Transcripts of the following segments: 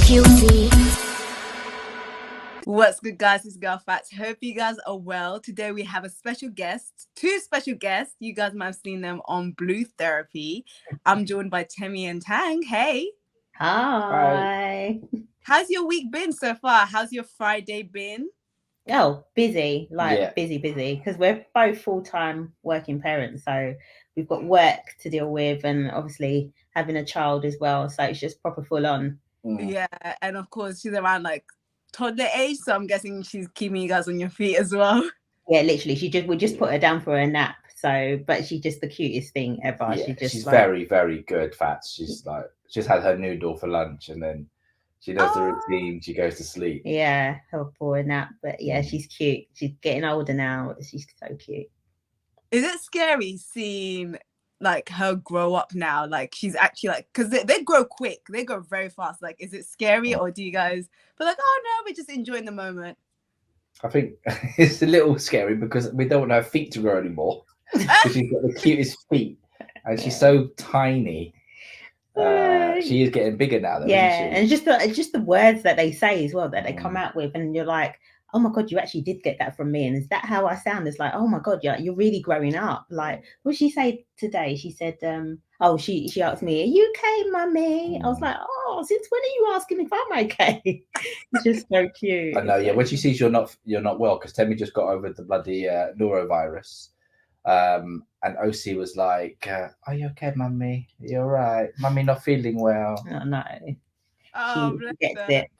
guilty. What's good, guys? It's Girl Fats. Hope you guys are well. Today we have a special guest, two special guests. You guys might have seen them on Blue Therapy. I'm joined by Temi and Tang. Hey. Hi. How's your week been so far? How's your Friday been? Oh, busy, busy, because we're both full-time working parents. So we've got work to deal with and obviously having a child as well. So it's just proper full on. Yeah. And of course, she's around like toddler age. So I'm guessing she's keeping you guys on your feet as well. Yeah, literally. We just put her down for a nap. So, but she's just the cutest thing ever. Yeah, she's very, very good, Fats. She's like, she's had her noodle for lunch and then she does the routine. She goes to sleep. Yeah, her for a nap. But yeah, she's cute. She's getting older now. She's so cute. Is it scary seeing like her grow up now? Like she's actually like, because they grow quick. They go very fast. Like, is it scary or do you guys feel like, oh no, we're just enjoying the moment? I think it's a little scary because we don't want her feet to grow anymore. Because she's got the cutest feet and she's so tiny. She is getting bigger now, though, yeah, and just the words that they say as well that they come out with, and you're like, oh my god, you actually did get that from me, and is that how I sound? It's like, oh my god, you're really growing up. Like, what did she say today? She said, she asked me, are you okay, mummy? I was like, oh, since when are you asking if I'm okay? It's just so cute. I know, yeah. When she sees you're not well, because Temi just got over the bloody norovirus. And OC was like, are you okay, mummy? You're right. Mummy not feeling well. Oh, no. She gets it.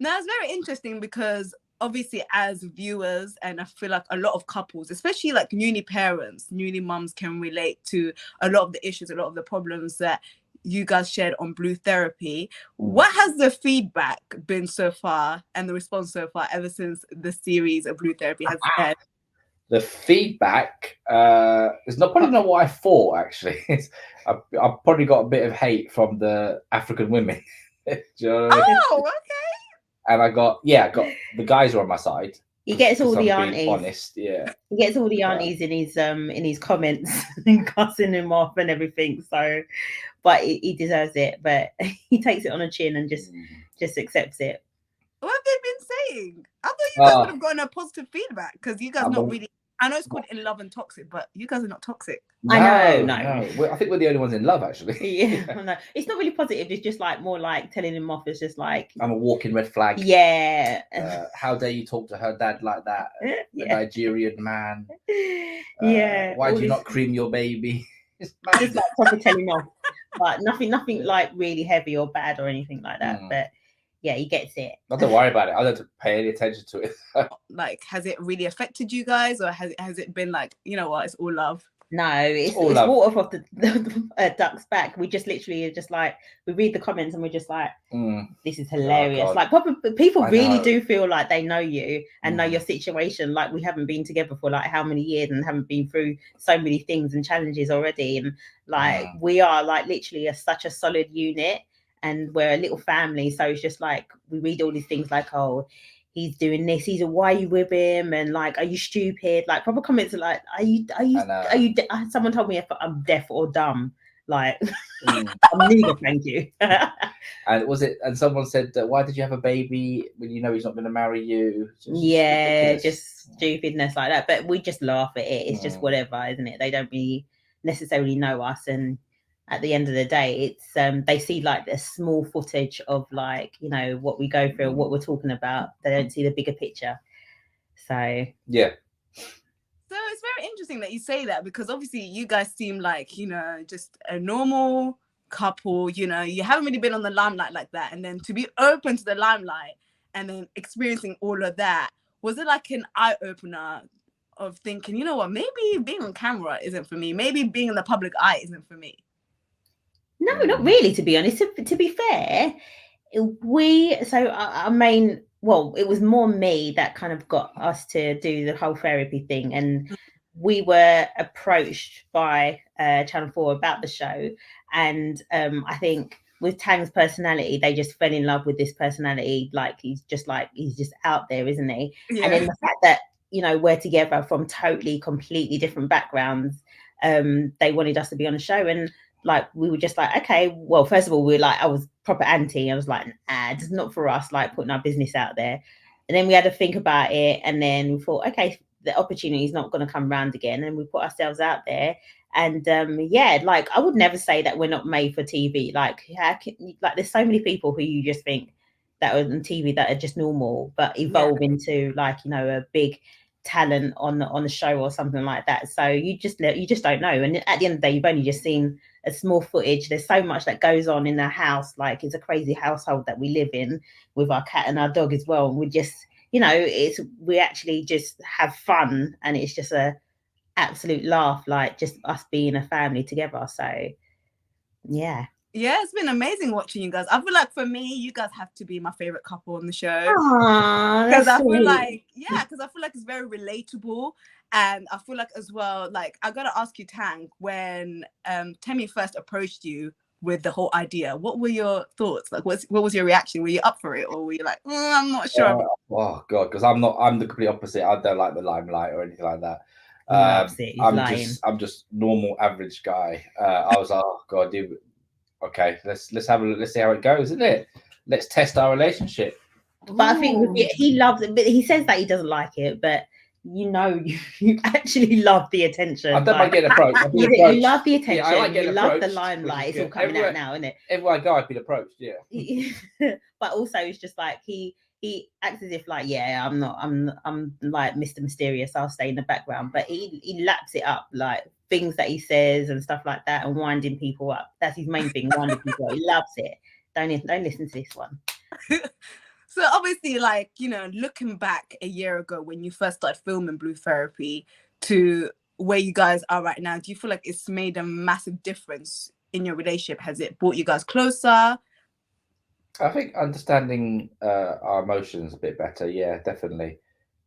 Now, it's very interesting because obviously as viewers, and I feel like a lot of couples, especially like newly parents, newly mums, can relate to a lot of the issues, a lot of the problems that you guys shared on Blue Therapy. What has the feedback been so far and the response so far ever since the series of Blue Therapy has aired? The feedback is probably not what I thought, actually. I've probably got a bit of hate from the African women. Do you know what I mean? Oh, okay. And I got the guys are on my side. He gets all the aunties. Honest, yeah. He gets all the aunties in his comments and cussing him off and everything. So, but he deserves it. But he takes it on a chin and just accepts it. What have they been saying? I thought you guys would have gotten a positive feedback because you guys not really. I know it's called In Love and Toxic, but you guys are not toxic. No. I think we're the only ones in love, actually. Yeah, no, it's not really positive. It's just like more like telling him off. It's just like, I'm a walking red flag. Yeah. How dare you talk to her dad like that? A Nigerian man. Yeah. Why do you not cream your baby? Just like proper telling him off. But nothing like really heavy or bad or anything like that. But yeah, he gets it. Not to worry about it. I don't have to pay any attention to it. Like, has it really affected you guys, or has it been like, you know what, it's all love? No, it's water off the duck's back. We just literally are just like, we read the comments and we're just like, this is hilarious. Like, people really do feel like they know you and know your situation. Like, we haven't been together for like how many years and haven't been through so many things and challenges already. And like, we are like literally such a solid unit. And we're a little family, so it's just like we read all these things like, oh, he's doing this, why are you with him, and like, are you stupid? Like, proper comments are like, are you someone told me if I'm deaf or dumb, like I'm neither, thank you. And someone said, why did you have a baby when you know he's not going to marry you? Just stupidness like that. But we just laugh at it. It's just whatever, isn't it? They don't really necessarily know us, and at the end of the day, it's they see like the small footage of like, you know, what we go through, what we're talking about. They don't see the bigger picture. So yeah. So it's very interesting that you say that, because obviously you guys seem like, you know, just a normal couple. You know, you haven't really been on the limelight like that, and then to be open to the limelight and then experiencing all of that, was it like an eye opener of thinking, you know what, maybe being on camera isn't for me, maybe being in the public eye isn't for me? No, not really, to be honest. To be fair, it was more me that kind of got us to do the whole therapy thing. And we were approached by Channel 4 about the show. And I think with Tang's personality, they just fell in love with this personality. Like, he's just out there, isn't he? Yeah. And then the fact that, you know, we're together from completely different backgrounds, they wanted us to be on the show. And like, we were just like, okay, well, first of all, we were like, I was proper anti. I was like, nah, it's not for us, like putting our business out there. And then we had to think about it, and then we thought, okay, the opportunity is not going to come round again, and we put ourselves out there. And yeah, like I would never say that we're not made for TV. Like, there's so many people who you just think that are on TV that are just normal, but evolve into like, you know, a big talent on the show or something like that. So you just don't know. And at the end of the day, you've only just seen a small footage. There's so much that goes on in the house. Like, it's a crazy household that we live in with our cat and our dog as well. And we just, you know, we actually just have fun, and it's just a absolute laugh, like just us being a family together. So yeah, it's been amazing watching you guys. I feel like for me, you guys have to be my favorite couple on the show, because I feel like it's very relatable. And I feel like as well, like, I gotta ask you, Tang, when Temi first approached you with the whole idea, what were your thoughts? Like, what was your reaction? Were you up for it, or were you like, I'm not sure? Oh god, because I'm the complete opposite. I don't like the limelight or anything like that. I'm just normal average guy. I was like, oh god, dude, okay, let's see how it goes, isn't it? Let's test our relationship. But I think he loves it, but he says that he doesn't like it, but you know, you actually love the attention. I don't mind getting approached. You love the attention. I like you love the limelight. It's all coming out now, isn't it? Everywhere I go, I've been approached. Yeah. But also, it's just like he acts as if like, yeah, I'm like Mr. Mysterious. I'll stay in the background, but he laps it up, like things that he says and stuff like that, and winding people up. That's his main thing. Winding people up. He loves it. Don't listen to this one. So obviously, like, you know, looking back a year ago when you first started filming Blue Therapy to where you guys are right now, do you feel like it's made a massive difference in your relationship? Has it brought you guys closer? I think understanding our emotions a bit better. Yeah, definitely.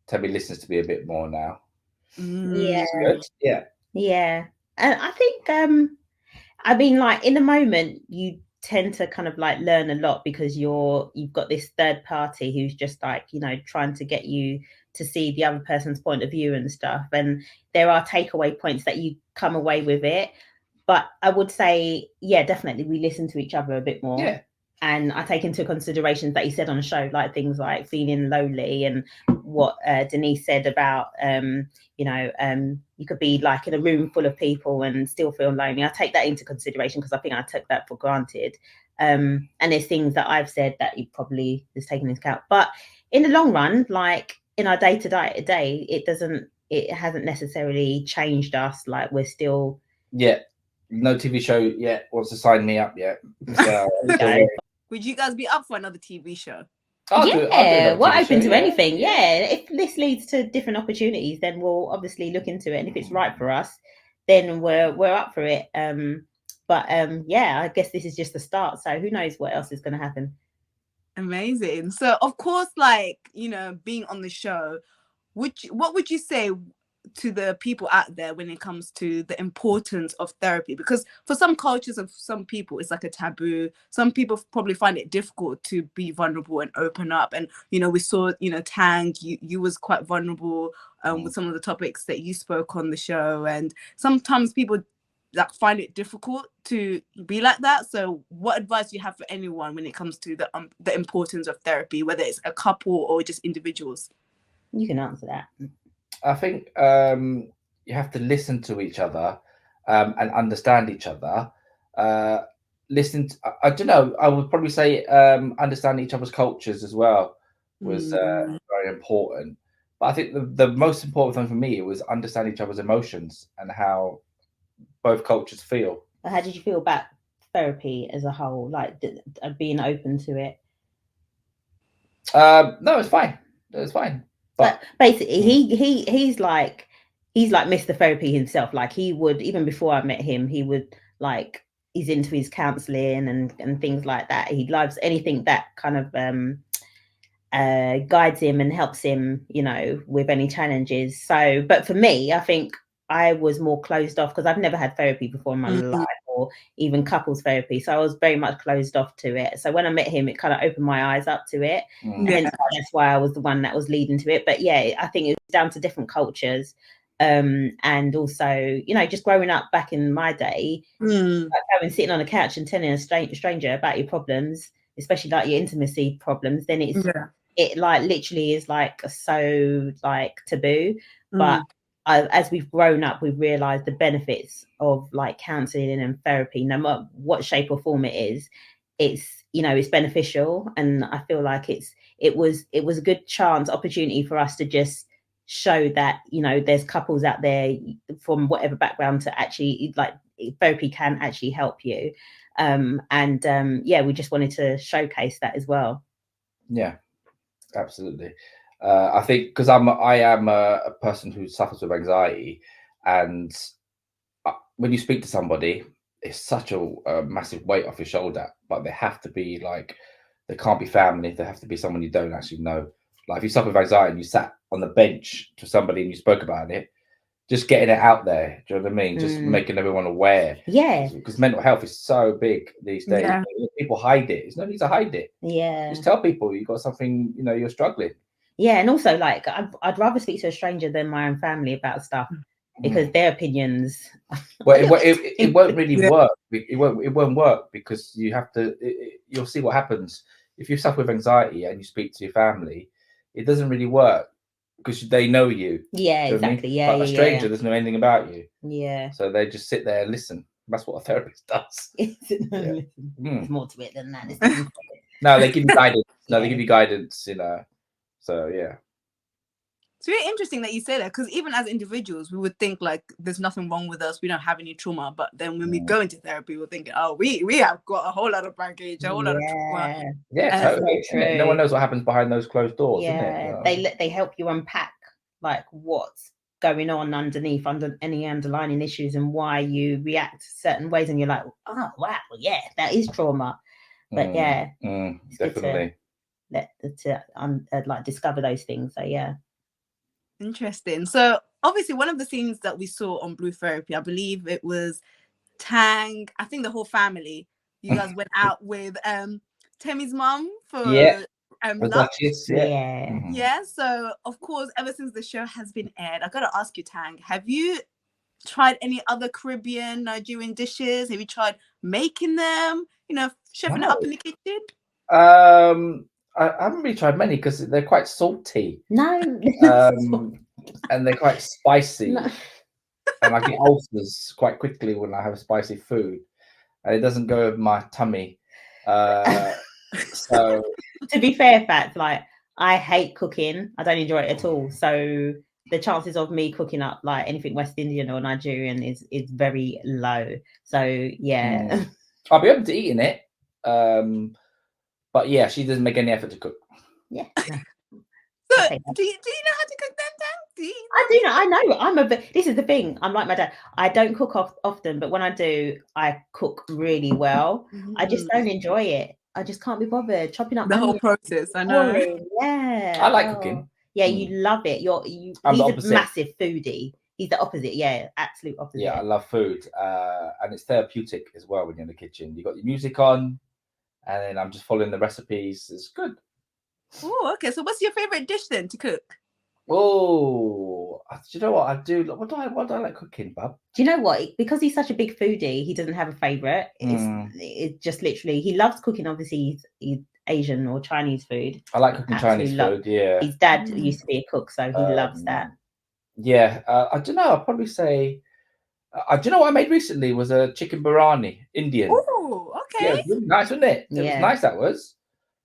Temi listens to me a bit more now. Yeah. Yeah. Yeah. And I think, I mean, like in the moment, you tend to kind of like learn a lot because you've got this third party who's just like, you know, trying to get you to see the other person's point of view and stuff. And there are takeaway points that you come away with it. But I would say, yeah, definitely we listen to each other a bit more. Yeah. And I take into consideration that he said on the show, like things like feeling lonely, and what Denise said about, you know, you could be like in a room full of people and still feel lonely. I take that into consideration because I think I took that for granted. And there's things that I've said that he probably is taking into account. But in the long run, like in our day-to-day, it hasn't necessarily changed us. Like we're still... Yeah. No TV show yet wants to sign me up yet. So, would you guys be up for another TV show? We're open to anything. Yeah, if this leads to different opportunities, then we'll obviously look into it. And if it's right for us, then we're up for it. But yeah, I guess this is just the start. So who knows what else is going to happen? Amazing. So of course, like, you know, being on the show, what would you say to the people out there when it comes to the importance of therapy? Because for some cultures of some people, it's like a taboo. Some people probably find it difficult to be vulnerable and open up. And, you know, we saw, you know, Tang, you was quite vulnerable with some of the topics that you spoke on the show. And sometimes people like find it difficult to be like that. So what advice do you have for anyone when it comes to the importance of therapy, whether it's a couple or just individuals? You can answer that. I think you have to listen to each other and understand each other. I don't know, I would probably say understand each other's cultures as well was very important. But I think the most important thing for me was understand each other's emotions and how both cultures feel. How did you feel about therapy as a whole, like being open to it? No, it's fine. It's fine. But basically, he's like Mr. Therapy himself. Like he would, even before I met him, he would like, he's into his counselling and things like that. He loves anything that kind of guides him and helps him, you know, with any challenges. So, but for me, I think I was more closed off because I've never had therapy before in my life, or even couples therapy. So I was very much closed off to it. So when I met him, it kind of opened my eyes up to it. And that's why I was the one that was leading to it. But yeah, I think it was down to different cultures. And also, you know, just growing up back in my day, like going sitting on a couch and telling a stranger about your problems, especially like your intimacy problems, then it like literally is like so like taboo. But as we've grown up, we've realized the benefits of like counseling and therapy, no matter what shape or form it is. It's, you know, it's beneficial, and I feel like it was a good opportunity for us to just show that, you know, there's couples out there from whatever background to actually, like, therapy can actually help you. We just wanted to showcase that as well. Yeah, absolutely. I think because I am a person who suffers with anxiety, and when you speak to somebody, it's such a massive weight off your shoulder. But they have to be like, they can't be family. They have to be someone you don't actually know. Like if you suffer with anxiety and you sat on the bench to somebody and you spoke about it, just getting it out there. Do you know what I mean? Just making everyone aware. Yeah. Because mental health is so big these days. Yeah. People hide it. There's no need to hide it. Yeah. Just tell people you got something, you know, you're struggling. Yeah. And also, like, I'd rather speak to a stranger than my own family about stuff, because their opinions. Well, it won't really work. It won't work because you have to. You'll see what happens if you suffer with anxiety and you speak to your family. It doesn't really work because they know you. Yeah, exactly. I mean? Yeah, but a stranger doesn't know anything about you. Yeah. So they just sit there and listen. That's what a therapist does. There's more to it than that. No, they give you guidance. They give you guidance. You know. So yeah. It's really interesting that you say that, because even as individuals, we would think like there's nothing wrong with us, we don't have any trauma. But then when we go into therapy, we're thinking, oh, we have got a whole lot of baggage, a whole lot of trauma. Yeah, totally. So no one knows what happens behind those closed doors, isn't it? They help you unpack like what's going on underneath, under any underlying issues, and why you react certain ways, and you're like, oh wow, yeah, that is trauma. But definitely like discover those things. So yeah. Interesting. So obviously one of the scenes that we saw on Blue Therapy, I believe it was Tang, I think the whole family, you guys went out with Temi's mum for lunch. Yeah. So of course, ever since the show has been aired, I gotta ask you, Tang, have you tried any other Caribbean, Nigerian dishes? Have you tried making them, you know, chefing it up in the kitchen? I haven't really tried many because they're quite salty. No. And they're quite spicy. No. And I get ulcers quite quickly when I have spicy food. And it doesn't go over my tummy. So to be fair, Fats, like, I hate cooking. I don't enjoy it at all. So the chances of me cooking up like anything West Indian or Nigerian is very low. So yeah. I'll be open to eating it. But yeah, she doesn't make any effort to cook. Yeah. So do you know how to cook then, Tang? I do know. I know. This is the thing. I'm like my dad. I don't cook often, but when I do, I cook really well. I just don't enjoy it. I just can't be bothered chopping up the whole process. I know. Yeah. I like cooking. Yeah, you love it. He's a massive foodie. He's the opposite. Yeah, absolute opposite. Yeah, I love food. And it's therapeutic as well when you're in the kitchen. You got your music on, and then I'm just following the recipes. It's good. Oh, okay. So what's your favorite dish then to cook? Oh, do you know what I do? What do I like cooking, Bub? Do you know what? Because he's such a big foodie, he doesn't have a favorite. It's just literally, he loves cooking. Obviously, he's Asian or Chinese food. I like cooking Chinese food. Yeah, his dad used to be a cook, so he loves that. Yeah, I don't know. I'll probably say. Do you know what I made recently was a chicken biryani, Indian. Oh, okay. Yeah, it was really nice, wasn't it? It was nice. That was.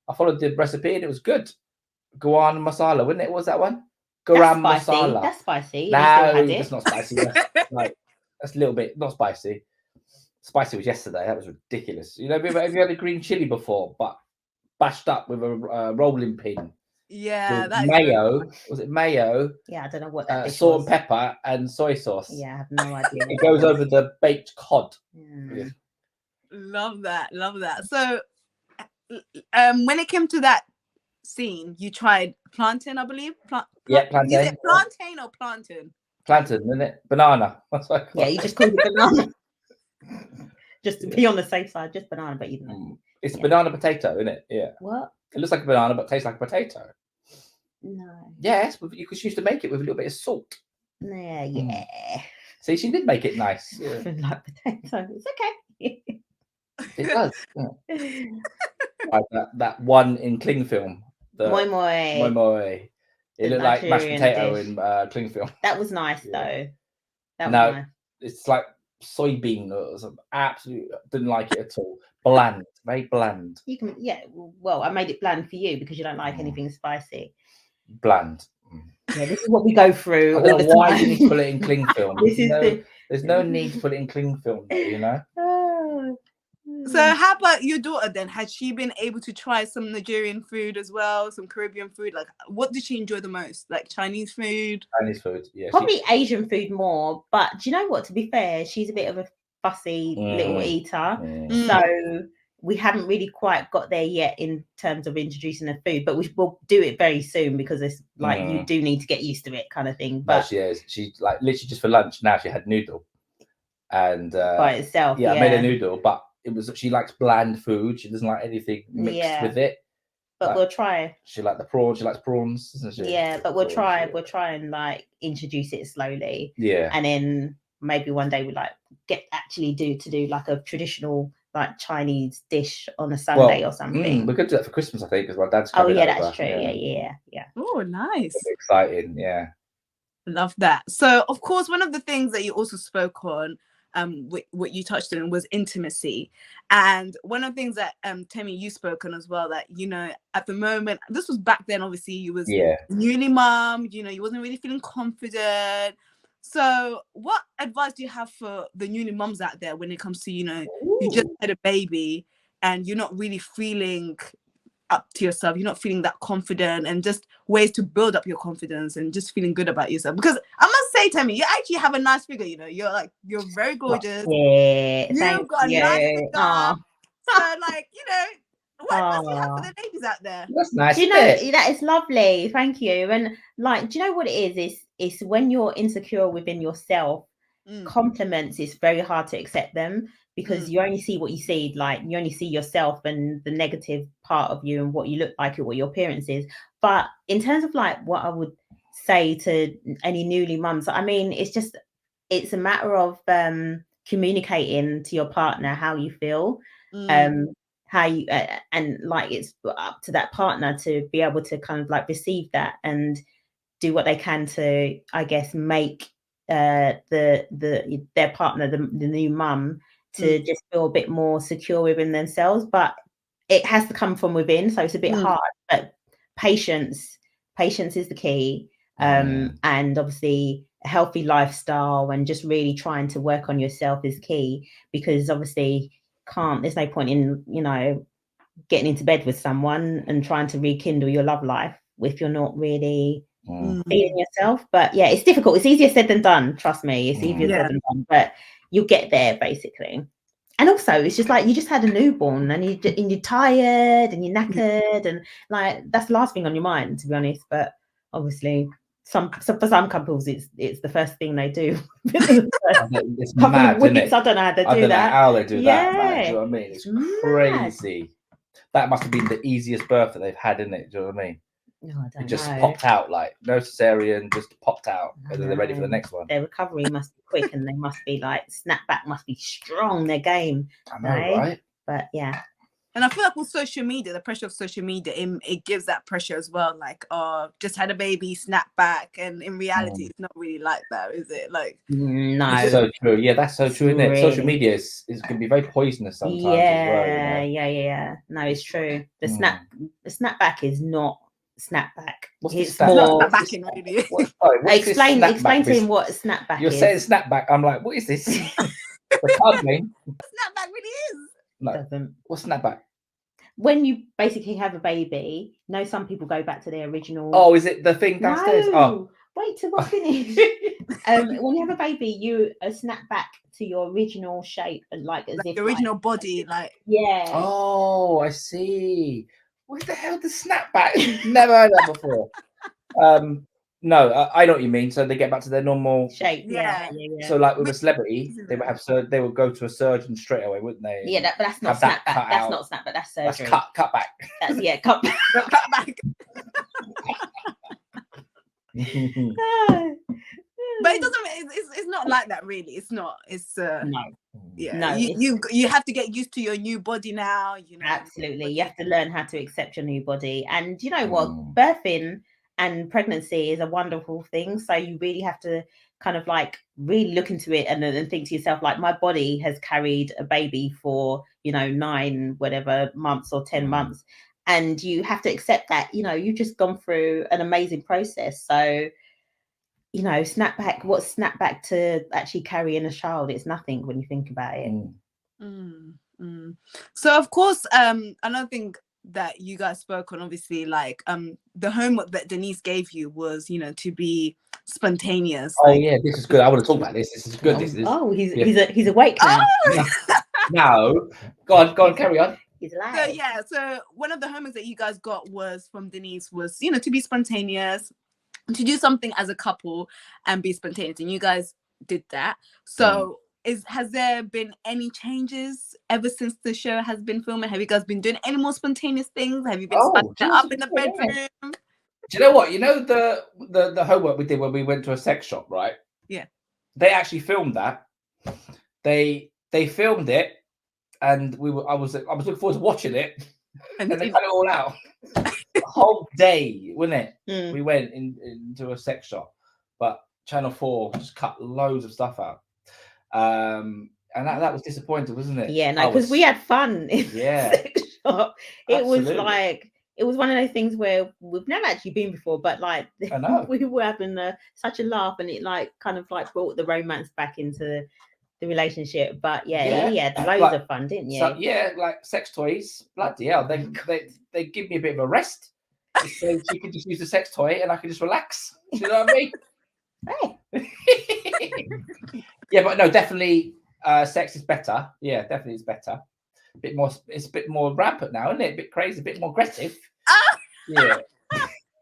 I followed the recipe and it was good. Garam masala, wasn't it? What was that one? Garam masala. That's spicy. No, it's not spicy. That's a little bit not spicy. Spicy was yesterday. That was ridiculous. You know, have you had a green chili before, but bashed up with a rolling pin? Yeah, that mayo. Was it mayo? Yeah, I don't know what that salt and pepper and soy sauce. Yeah, I have no idea. It goes over the baked cod. Yeah. Love that. So when it came to that scene, you tried plantain, I believe. Plantain. Is it plantain or plantain? Plantain, isn't it? Banana. That's what you just called it banana. Just to be on the safe side, just banana, but you know. It's banana potato, isn't it? Yeah. What? It looks like a banana, but tastes like a potato. No. Yes, you could used to make it with a little bit of salt. Yeah. See, she did make it nice. Yeah. Like potato. It's okay. It does. Yeah. Like that one in cling film. Moi moi. Moi. It looked like mashed potato dish. In cling film. That was nice though. That was nice. It's like soybean or something. Absolutely didn't like it at all. Bland, very bland. You can, well, I made it bland for you because you don't like anything spicy. Bland. Yeah, this is what we go through. I don't know why you need to put it in cling film. There's no need to put it in cling film, though, you know. So how about your daughter then? Has she been able to try some Nigerian food as well, some Caribbean food? Like, what did she enjoy the most? Like Chinese food? Chinese food, yeah. Probably Asian food more. But do you know what? To be fair, she's a bit of a fussy little eater. So we haven't really quite got there yet in terms of introducing her food. But we will do it very soon because it's like you do need to get used to it kind of thing. But no, she is. She's like literally just for lunch now. She had noodle. And by itself. Yeah, I made a noodle, but she likes bland food. She doesn't like anything mixed with it. But we'll try. She likes prawns, doesn't she? Yeah, but we'll try. We'll try and like introduce it slowly. Yeah. And then maybe one day we like do like a traditional like Chinese dish on a Sunday or something. We could do that for Christmas, I think, because my dad's coming over. That's true. Yeah. Oh, nice. Exciting, yeah. Love that. So, of course, one of the things that you also spoke on, what you touched on was intimacy. And one of the things that Temi, you spoke on as well, that, you know, at the moment, this was back then, obviously, you was newly mum, you know, you wasn't really feeling confident. So what advice do you have for the newly mums out there when it comes to, you know, you just had a baby and you're not really feeling up to yourself, you're not feeling that confident, and just ways to build up your confidence and just feeling good about yourself? Because I must say, Temi, you actually have a nice figure, you know, you're very gorgeous. Yeah, you've got a nice figure. So like, you know, what advice do you have for the ladies out there? That's nice. Do you know, that is lovely, thank you. And like, do you know what it is? It's when you're insecure within yourself, compliments, it's very hard to accept them, because you only see what you see. Like, you only see yourself and the negative part of you and what you look like and what your appearance is. But in terms of like what I would say to any newly mums, I mean, it's a matter of communicating to your partner how you feel, how you and like it's up to that partner to be able to kind of like receive that and do what they can to, I guess, make their partner, the new mum, to just feel a bit more secure within themselves. But it has to come from within, so it's a bit hard. But patience is the key, and obviously a healthy lifestyle and just really trying to work on yourself is key, because obviously there's no point in, you know, getting into bed with someone and trying to rekindle your love life if you're not really feeling yourself. But yeah, it's difficult. It's easier said than done, trust me. It's easier said than done, but you'll get there basically. And also it's just like you just had a newborn and you're tired and you're knackered, and like that's the last thing on your mind, to be honest. But obviously for some couples it's the first thing they do. It's mad, isn't it? I don't know how they do that. I don't know how they do that, man. Do you know what I mean? It's crazy. That must have been the easiest birth that they've had, isn't it? Do you know what I mean? No, I don't it just know. Popped out, like no cesarean, just popped out, and then they're ready for the next one. Their recovery must be quick, and they must be like snapback must be strong. Their game, I know, right? But yeah. And I feel like with social media, the pressure of social media, it gives that pressure as well. Like, just had a baby, snap back. And in reality, it's not really like that, is it? Like, no. It's so true. Yeah, that's so true, isn't it? Social media can be very poisonous sometimes as well. Yeah, you know? Yeah. No, it's true. The snapback is not snapback. It's more snapbacking, really. Explain to him what snapback is. You're saying snapback. I'm like, what is this? The card name. Snapback really is. No. It doesn't. What's snapback? When you basically have a baby, some people go back to their original. Oh, is it the thing downstairs? No. Wait till I finish. When you have a baby, you snap back to your original shape, and like as if the original body, like Oh, I see. What the hell does snapback? Never heard that before. No, I know what you mean. So they get back to their normal shape. Yeah. So like with a celebrity, they would go to a surgeon straight away, wouldn't they? Yeah, but that's not snapback. That's not snapback. That's surgery. That's cut back. That's cut back. Cut back. But not like that, really. It's not. It's no. Yeah, No, you have to get used to your new body now. You know, absolutely. You have to learn how to accept your new body, and you know what, birthing and pregnancy is a wonderful thing. So you really have to kind of like really look into it and then think to yourself, like, my body has carried a baby for 9 whatever months or 10 months, and you have to accept that you've just gone through an amazing process. So snap back to actually carrying a child. It's nothing when you think about it. So of course, another thing that you guys spoke on, obviously, like the homework that Denise gave you was to be spontaneous. Yeah, this is good. I want to talk about this. This is good. He's awake now. No, go on, carry on. So one of the homeworks that you guys got was from Denise was to be spontaneous, to do something as a couple and be spontaneous, and you guys did that. So has there been any changes ever since the show has been filming? Have you guys been doing any more spontaneous things? Have you been spiking up in the bedroom? Do you know what? The homework we did when we went to a sex shop, right? Yeah. They actually filmed that. They filmed it, and I was looking forward to watching it, and they cut it all out. The whole day, wasn't it? We went into a sex shop, but Channel 4 just cut loads of stuff out. And that was disappointing, wasn't it? Yeah, no, because we had fun in the sex shop. It Absolutely. was like, it was one of those things where we've never actually been before, but like we were having such a laugh, and it like kind of like brought the romance back into the relationship. But you had loads of fun, didn't you? So, like sex toys, bloody hell, they give me a bit of a rest. So she could just use the sex toy and I can just relax. Do you know what I mean? Yeah, but no, definitely sex is better. Yeah, definitely it's better. It's a bit more rampant now, isn't it? A bit crazy, a bit more aggressive. Yeah.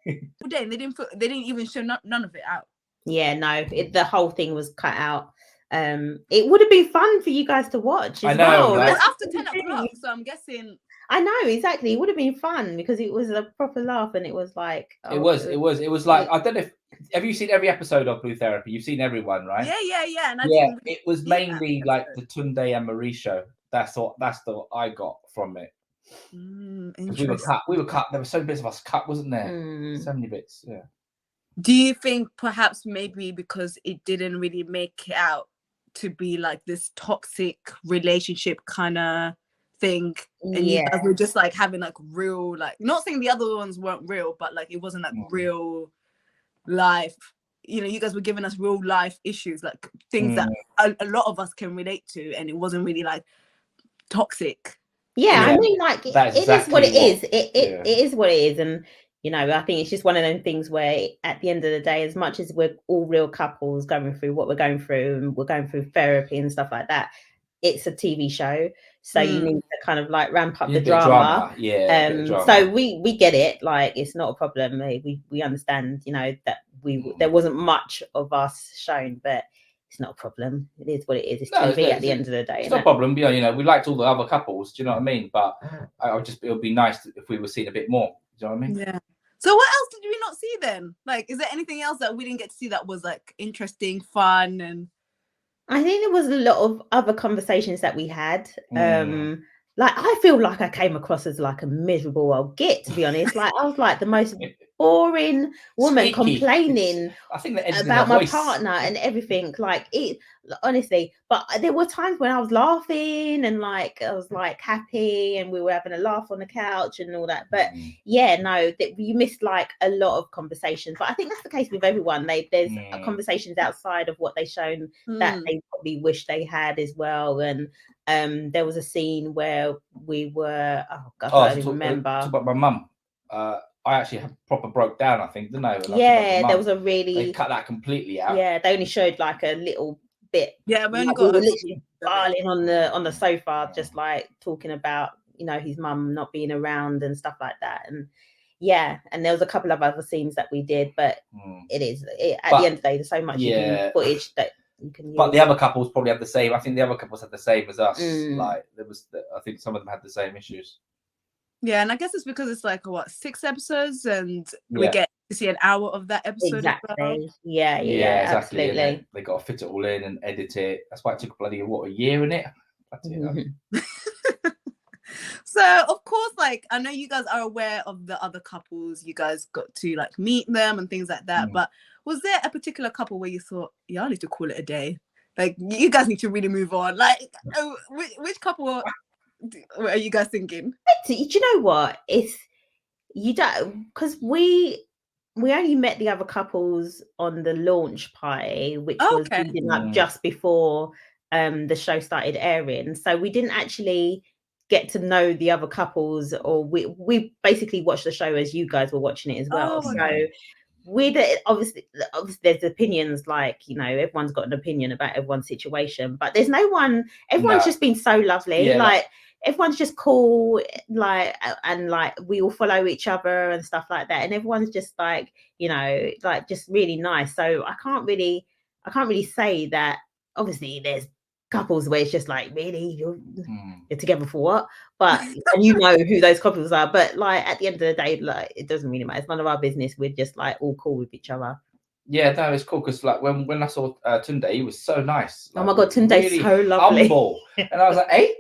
They didn't even show none of it out. Yeah, no, the whole thing was cut out. It would have been fun for you guys to watch as well. Right? It was after 10 o'clock, so I'm guessing. I know, exactly. It would have been fun because it was a proper laugh, and it was like it was like, I don't know if have you seen every episode of Blue Therapy? You've seen everyone, right? Yeah. And it was mainly like the Tunde and Marie show. That's what I got from it. We were cut. There were so many bits of us cut, wasn't there? So many bits. Yeah. Do you think perhaps maybe because it didn't really make it out to be like this toxic relationship kind of thing, and you guys were just like having like real, like, not saying the other ones weren't real, but like it wasn't like real life, you guys were giving us real life issues, like things that a lot of us can relate to, and it wasn't really like toxic. I mean, like it is what it is. It is what it is. And I think it's just one of those things where at the end of the day, as much as we're all real couples going through what we're going through, and we're going through therapy and stuff like that, it's a TV show, so you need to kind of like ramp up the drama. So we get it, like it's not a problem. We understand, that there wasn't much of us shown, but it's not a problem. It is what it is. It's TV at the end of the day. It's not a problem. We liked all the other couples. Do you know what I mean? But it would be nice if we were seeing a bit more. Do you know what I mean? Yeah. So what else did we not see then? Like, is there anything else that we didn't get to see that was like interesting, fun, and? I think there was a lot of other conversations that we had. Like, I feel like I came across as like a miserable old git, to be honest. Like, I was like the most boring woman complaining about my partner and everything. Like, it, honestly. But there were times when I was laughing and like I was like happy, and we were having a laugh on the couch and all that. But you missed like a lot of conversations. But I think that's the case with everyone. There's conversations outside of what they shown that they probably wish they had as well. And there was a scene where we were, I don't even remember. Talk about my mum. I actually proper broke down, I think, didn't I? There was a really. They cut that completely out. Yeah, they only showed like a little bit. Yeah, we were literally barling on the sofa, just like talking about his mum not being around and stuff like that. And and there was a couple of other scenes that we did, but at the end of the day, there's so much footage that. But the other couples probably had the same. I think the other couples had the same as us. Like I think some of them had the same issues. Yeah, and I guess it's because it's like 6 episodes, and we get to see an hour of that episode. Exactly. As well. Yeah, exactly. absolutely. They got to fit it all in and edit it. That's why it took bloody a year in it. So of course, like, I know you guys are aware of the other couples. You guys got to like meet them and things like that. But was there a particular couple where you thought, yeah, I need to call it a day? Like, you guys need to really move on. Like, which couple are you guys thinking? Do you know what? You don't, because we only met the other couples on the launch party, which was leading up just before the show started airing. So we didn't actually get to know the other couples, or we basically watched the show as you guys were watching it as well. So obviously there's opinions, like, you know, everyone's got an opinion about everyone's situation, but there's no one. Everyone's just been so lovely. Everyone's just cool, like, and like we all follow each other and stuff like that, and everyone's just like, you know, like just really nice. So I can't really say that. Obviously there's couples where it's just like, really, you're together for what? But and you know who those couples are, but like at the end of the day, like, it doesn't really matter. It's none of our business. We're just like all cool with each other. Yeah, no, it's cool because like when I saw Tunde, he was so nice. Like, oh my god, Tunde's really so lovely, humble, and I was like, hey,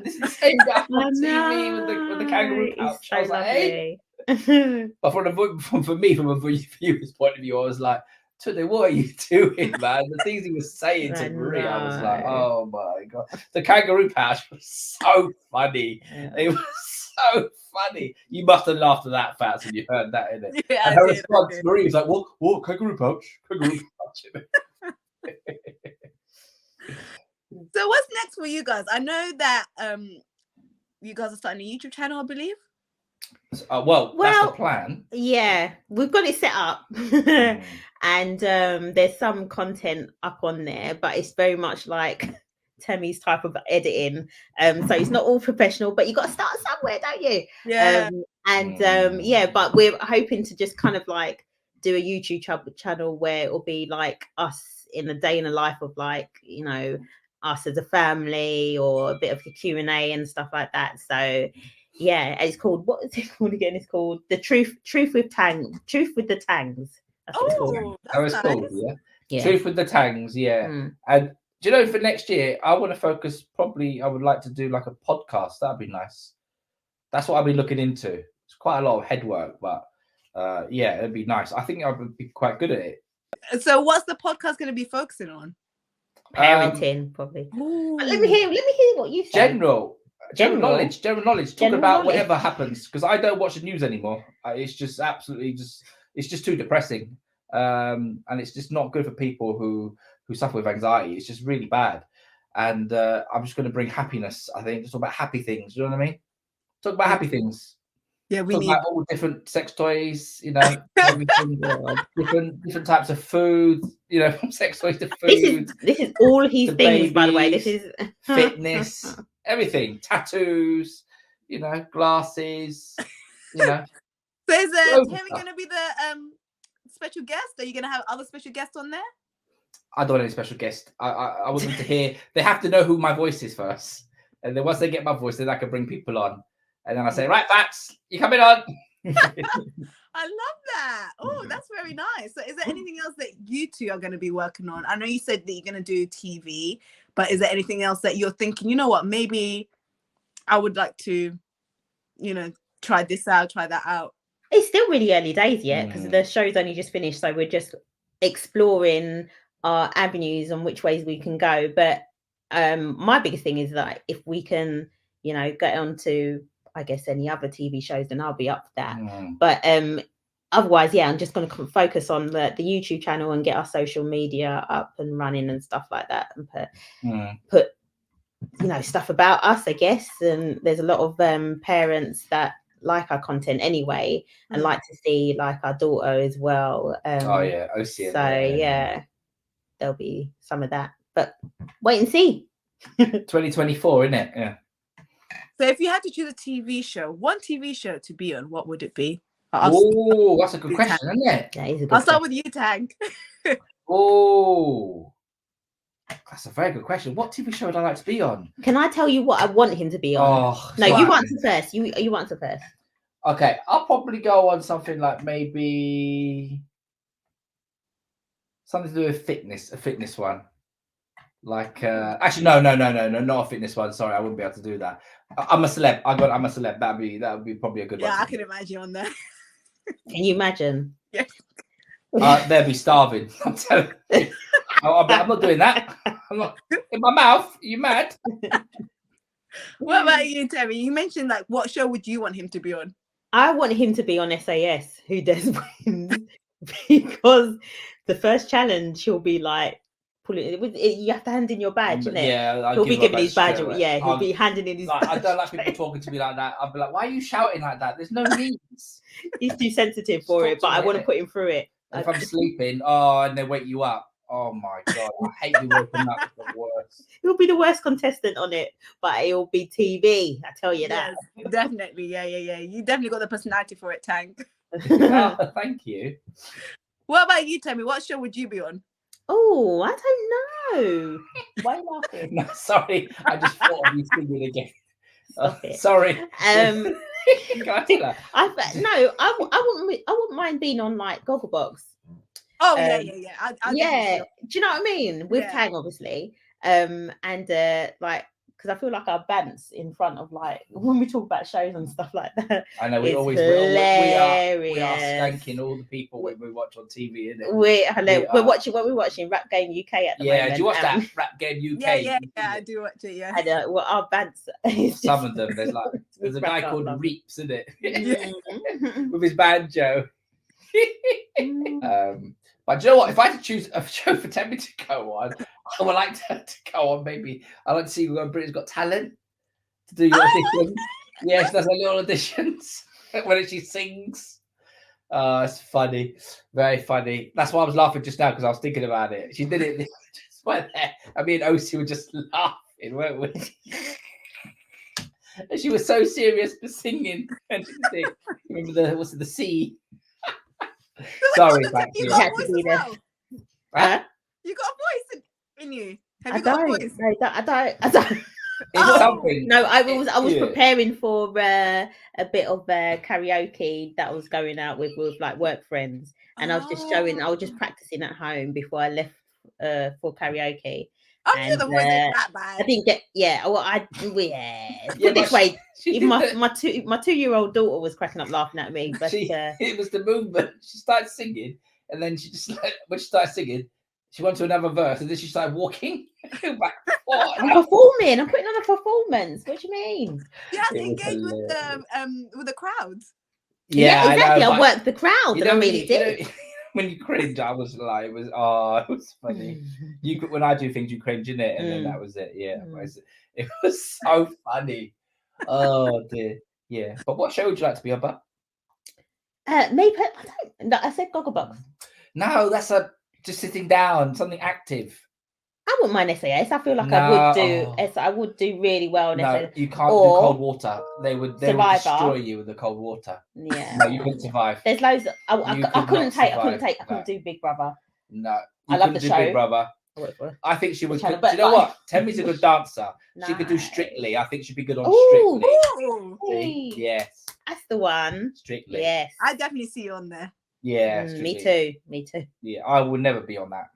this is the same guy on TV with the kangaroo pouch. So I was lovely. Like, hey. But from a viewer's point of view, I was like, Tunde, what are you doing, man? The things he was saying to Marie, I was like, oh my god. The kangaroo pouch was so funny. It was so funny. You must have laughed at that, Fats, when you heard that, innit? Yeah, and her response, Marie was like, what? Kangaroo pouch? Kangaroo pouch. So what's next for you guys? I know that you guys are starting a YouTube channel, I believe. Well, that's the plan. Yeah, we've got it set up. And there's some content up on there, but it's very much like Temi's type of editing. So it's not all professional, but you got to start somewhere, don't you? Yeah. But we're hoping to just kind of like do a YouTube channel where it will be like us in a day in the life of, like, you know, us as a family, or a bit of the Q&A and stuff like that. So yeah, it's called, what is it called again? It's called the Truth with the Tangs. That was cool. Yeah. Truth with the Tangs. Yeah. And do you know, for next year, I want to focus. Probably, I would like to do like a podcast. That'd be nice. That's what I've been looking into. It's quite a lot of head work, but yeah, it'd be nice. I think I would be quite good at it. So, what's the podcast going to be focusing on? Parenting, probably. But let me hear what you say. General knowledge. Talk about whatever happens, because I don't watch the news anymore. It's just absolutely it's just too depressing, and it's just not good for people who suffer with anxiety. It's just really bad, and I'm just going to bring happiness. I think just talk about happy things. You know what I mean? Talk about happy things. Yeah, we talk need about all different sex toys. You know, different types of food. You know, from sex toys to food. This is all his things, babies, by the way. This is fitness, everything, tattoos. You know, glasses. You know. So is Temi going to be the special guest? Are you going to have other special guests on there? I don't want any special guest. I want them to hear. They have to know who my voice is first, and then once they get my voice, then I can bring people on, and then I say, right, Fats, you coming on? I love that. Oh, that's very nice. So is there anything else that you two are going to be working on? I know you said that you're going to do TV, but is there anything else that you're thinking, you know what, maybe I would like to, you know, try this out, try that out? It's still really early days yet, because the show's only just finished, so we're just exploring our avenues and which ways we can go. But my biggest thing is that if we can, you know, get onto, I guess, any other TV shows, then I'll be up for that. But otherwise, yeah, I'm just going to focus on the YouTube channel and get our social media up and running and stuff like that, and put you know, stuff about us, I guess. And there's a lot of parents that like our content anyway, and like to see like our daughter as well. I see it. So yeah, there'll be some of that, but wait and see. 2024, isn't it? Yeah. So if you had to choose a TV show, one TV show to be on, what would it be? Oh, that's a good question, isn't it? That is a good I'll start with you, Tang. Oh, that's a very good question. What TV show would I like to be on? Can I tell you what I want him to be on? Oh, no, you answer first. You answer first. Okay, I'll probably go on something like maybe something to do with fitness, a fitness one. Like, actually, no, not a fitness one. Sorry, I wouldn't be able to do that. I'm a celeb. I'm a celeb. That would be probably a good one. Yeah, I can imagine on there. Can you imagine? Yeah. They'll be starving. I'm telling you. I'm not doing that. I'm not in my mouth. Are you mad? What about you, Temi? You mentioned like what show would you want him to be on? I want him to be on SAS, Who Dares Wins, because the first challenge he'll be like you have to hand in your badge, isn't it? Yeah, he'll be giving his badge. Yeah, he'll be handing in his badge. I don't like people talking to me like that. I'll be like, why are you shouting like that? There's no need. He's too sensitive for it, but I want to put him through it. If I'm sleeping, and they wake you up. Oh my god, I hate being woken up. It's the worst. He'll be the worst contestant on it, but it'll be TV. I tell you that. Yes, definitely. Yeah. You definitely got the personality for it, Tang. Oh, thank you. What about you, Temi? What show would you be on? Oh, I don't know. Why are you laughing? No, sorry, I just thought of you singing again. Sorry. I wouldn't mind being on like Gogglebox. Oh yeah. Yeah. Do you know what I mean? With Tang, obviously. And like, because I feel like our bants in front of like when we talk about shows and stuff like that. I know we are skanking all the people we watch on TV, isn't it? We're watching Rap Game UK at the moment. Yeah, do you watch that Rap Game UK? Yeah, I do watch it. Yeah. And our bants. Some of them, there's a guy called Reeps, isn't it? With his banjo. But do you know what? If I had to choose a show for Temi to go on, I would like to go on. Maybe I like to see Britain's Got Talent to do your auditions. Yeah, she does her little auditions when she sings. It's funny, very funny. That's why I was laughing just now because I was thinking about it. She did it just right there. I mean, OC were just laughing, weren't we? And she was so serious for singing. And she remember the sea. Sorry, you got a voice as well. Huh? You got a voice in you. Have you got a voice? No, I don't. Something. No, I was preparing for a bit of karaoke that I was going out with like work friends, and I was just practicing at home before I left for karaoke. I'm sure the voice ain't that bad. I didn't get Put this way, even my 2-year-old daughter was cracking up laughing at me. But it was the movement. She started singing, and then she just when she started singing, she went to another verse, and then she started walking back. I'm performing. I'm putting on a performance. What do you mean? You have to engage with the crowds. Yeah, exactly. I worked the crowd, and I really did. When you cringe, I was like, it was funny. When I do things, you cringe, innit? And then that was it. Yeah, it was so funny. Oh dear. Yeah. But what show would you like to be on? Maybe I said Gogglebox. No, that's just sitting down, something active. I wouldn't mind SAS. I feel like I would do really well. No, you can't do cold water. They would destroy you with the cold water. Yeah. No, you couldn't survive. There's loads. I couldn't do Big Brother. No, I love the show. Big Brother. I think she would. Do you know what? Temi's a good dancer. Nice. She could do Strictly. I think she'd be good on Strictly. Yes. That's the one. Strictly. Yes. I definitely see you on there. Yeah. Me too. Yeah, I would never be on that.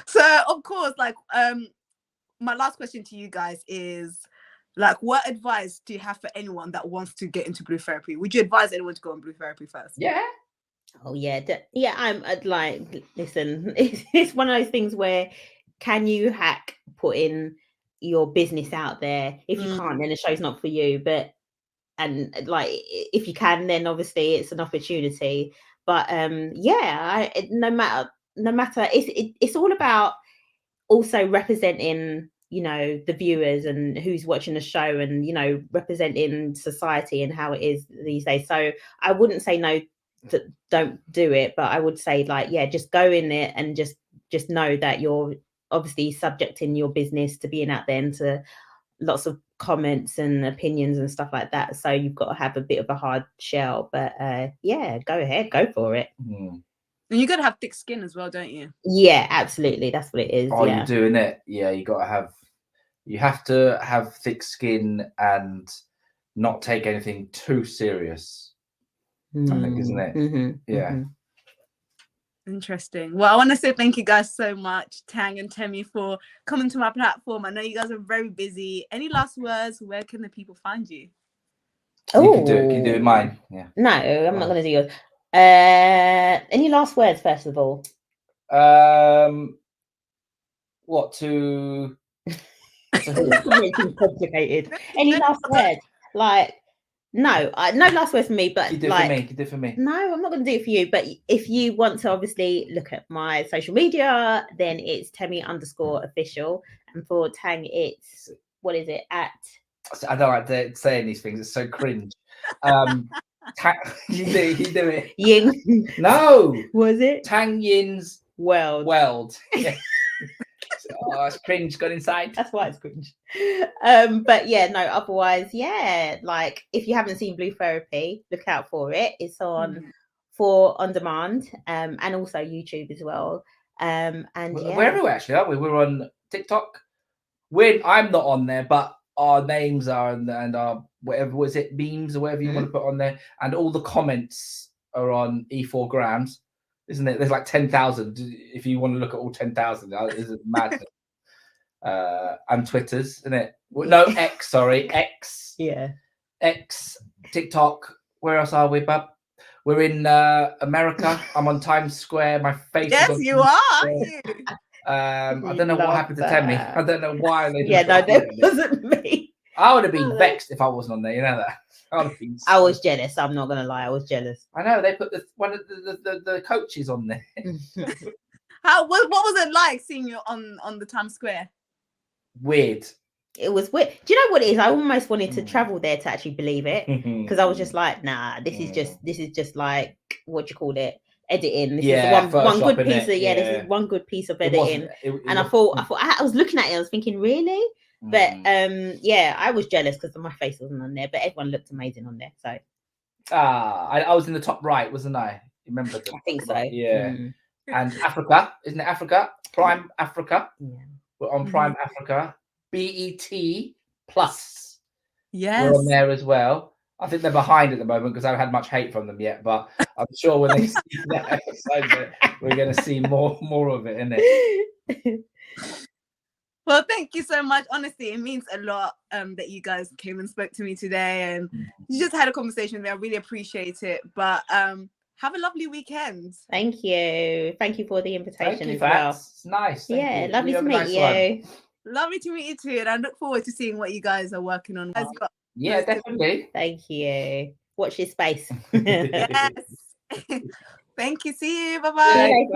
So of course, like my last question to you guys is like, what advice do you have for anyone that wants to get into blue therapy? Would you advise anyone to go on blue therapy first? Yeah. Oh yeah, I'm like, listen, it's one of those things where can you hack putting your business out there? If you can't, then the show's not for you. And like if you can, then obviously it's an opportunity. But no matter, it's all about also representing, you know, the viewers and who's watching the show, and you know, representing society and how it is these days. So I wouldn't say no, don't do it, but I would say like, yeah, just go in it and just know that you're obviously subjecting your business to being out there and to lots of comments and opinions and stuff like that. So you've got to have a bit of a hard shell, but go ahead, go for it. And you got to have thick skin as well, don't you? Yeah, absolutely. That's what it is. Oh, you do, innit? Yeah, you have to have thick skin, and not take anything too serious. I think, isn't it? Yeah. Interesting. Well, I want to say thank you guys so much, Tang and Temi, for coming to my platform. I know you guys are very busy. Any last words? Where can the people find you? You can do it. Can you do it mine? Yeah. No, I'm not going to do yours. Any last words, first of all? What to? Making complicated. Any last words? Like, no, no last words for me. But you do like, for me. You do for me. No, I'm not going to do it for you. But if you want to, obviously look at my social media, then it's Temi_official, and for Tang, it's what is it at? I don't like saying these things. It's so cringe. You do it. Yin. No. Was it Tang Yin's World? Yeah. Oh, it's cringe. Got inside. That's why it's cringe. But yeah, no. Otherwise, yeah. Like if you haven't seen Blue Therapy, look out for it. It's on on demand, and also YouTube as well. And we're everywhere actually, aren't we? We're on TikTok. I'm not on there, but our names are and our whatever was it memes or whatever you want to put on there, and all the comments are on E4grams, isn't it? There's like 10,000 if you want to look at all 10,000. This is madness. And Twitter's, isn't it? No, X. Sorry, X. Yeah. X, TikTok. Where else are we, bub? We're in America. I'm on Times Square. My face. Yes, is on you are. I don't know what happened to Temi. I don't know why they. Yeah, no, that wasn't me. I would have been vexed if I wasn't on there. You know that. I was jealous. I'm not gonna lie. I was jealous. I know they put one of the coaches on there. What was it like seeing you on the Times Square? Weird. It was weird. Do you know what it is? I almost wanted to travel there to actually believe it, because I was just like, nah, this is just like, what do you call it? Editing. This is one good piece of this is one good piece of editing. And I was looking at it, I was thinking, really? But yeah, I was jealous because my face wasn't on there, but everyone looked amazing on there. So I was in the top right, wasn't I? Remember that? I think so. Yeah. And Africa, isn't it Africa? Prime Africa. Yeah. We're on Prime Africa. BET Plus. Yes. We're on there as well. I think they're behind at the moment because I haven't had much hate from them yet, but I'm sure when they see that episode, we're going to see more of it, isn't it? Well, thank you so much. Honestly, it means a lot that you guys came and spoke to me today, and you just had a conversation with me. I really appreciate it. But have a lovely weekend. Thank you. Thank you for the invitation as well. well. It's nice. Yeah, lovely to meet you. Lovely to meet you too, and I look forward to seeing what you guys are working on. Yeah, definitely. Thank you. Watch this space. Yes. Thank you. See you. Bye-bye. See you later.